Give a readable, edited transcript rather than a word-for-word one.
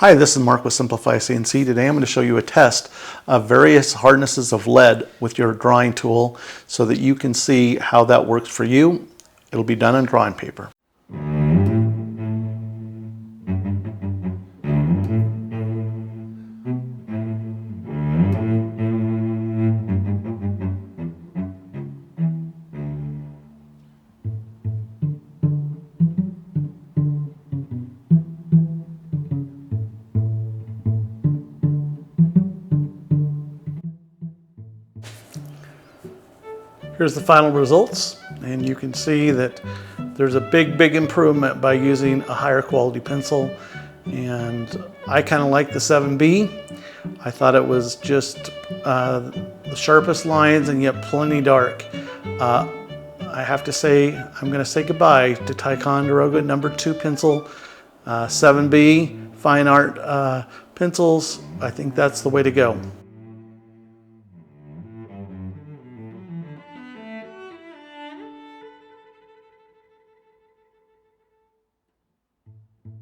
Hi, this is Mark with Simplify CNC. Today I'm going to show you a test of various hardnesses of lead with your drawing tool so that you can see how that works for you. It'll be done on drawing paper. Here's the final results, and you can see that there's a big improvement by using a higher quality pencil. And I kind of like the 7B. I thought it was just the sharpest lines and yet plenty dark. I have to say, I'm going to say goodbye to Ticonderoga #2 pencil, 7B, fine art pencils. I think that's the way to go.